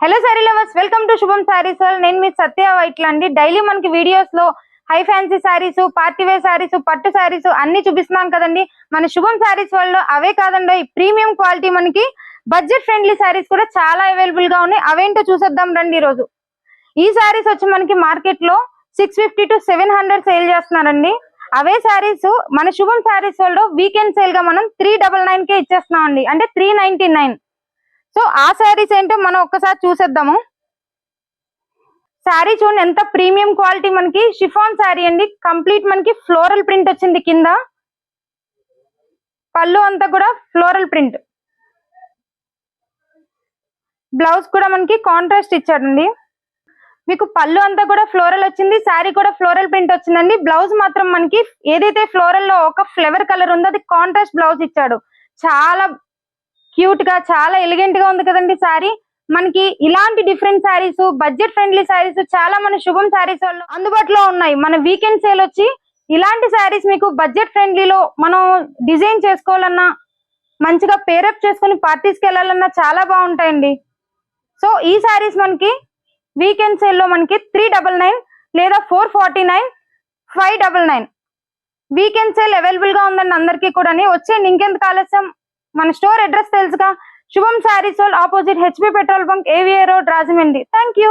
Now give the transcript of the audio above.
Hello sorry lovers, welcome to శుభం saris world. నేను మీ సత్య వైట్ల అండి. డైలీ మనకి వీడియోస్ లో high fancy sarees, party wear sarees, పట్టు సారీస్ అన్ని చూపిస్తున్నాం కదండి. మన శుభం సారీస్ వరల్డ్ లో అవే కాదండి, ప్రీమియం క్వాలిటీ మనకి బడ్జెట్ ఫ్రెండ్లీ సారీస్ కూడా చాలా అవైలబుల్ గా ఉన్నాయి. అవేంటో చూసేద్దాం రండి. ఈ రోజు ఈ సారీస్ వచ్చి మనకి మార్కెట్ లో 650 to 700 సేల్ చేస్తున్నారండి. అవే సారీస్ మన శుభం సారీస్ వరల్డ్ వీకెండ్ సేల్ గా మనం 399 కే ఇచ్చేస్తున్నాం అండి, అంటే 399. సో ఆ శారీస్ ఏంటో మనం ఒక్కసారి చూసేద్దాము. శారీ చూడండి ఎంత ప్రీమియం క్వాలిటీ, మనకి షిఫాన్ శారీ అండి. కంప్లీట్ మనకి ఫ్లోరల్ ప్రింట్ వచ్చింది కింద, పళ్ళు అంతా కూడా ఫ్లోరల్ ప్రింట్, బ్లౌజ్ కూడా మనకి కాంట్రాస్ట్ ఇచ్చాడండి. మీకు పళ్ళు అంతా కూడా ఫ్లోరల్ వచ్చింది, శారీ కూడా ఫ్లోరల్ ప్రింట్ వచ్చిందండి. బ్లౌజ్ మాత్రం మనకి ఏదైతే ఫ్లోరల్ లో ఒక ఫ్లేవర్ కలర్ ఉందో అది కాంట్రాస్ట్ బ్లౌజ్ ఇచ్చాడు. చాలా క్యూట్ గా, చాలా ఎలిగెంట్ గా ఉంది కదండి శారీ. మనకి ఇలాంటి different saris, budget friendly saris చాలా మన శుభం శారీస్ వాళ్ళు అందుబాటులో ఉన్నాయి. మన వీకెండ్ సేల్ వచ్చి ఇలాంటి శారీస్ మీకు బడ్జెట్ ఫ్రెండ్లీలో మనం డిజైన్ చేసుకోవాలన్నా, మంచిగా పేరప్ చేసుకుని పార్టీస్కి వెళ్ళాలన్నా చాలా బాగుంటాయండి. సో ఈ శారీస్ మనకి వీకెండ్ సేల్ లో మనకి 399 లేదా 449, 599 వీకెండ్ సేల్ అవైలబుల్ గా ఉందండి అందరికీ కూడా. వచ్చేయండి, ఇంకెందుకు ఆలస్యం. మన స్టోర్ అడ్రస్ తెలుసుగా, శుభం saris world, opposite HP petrol bunk, AVA road, Rajahmundry. Thank you.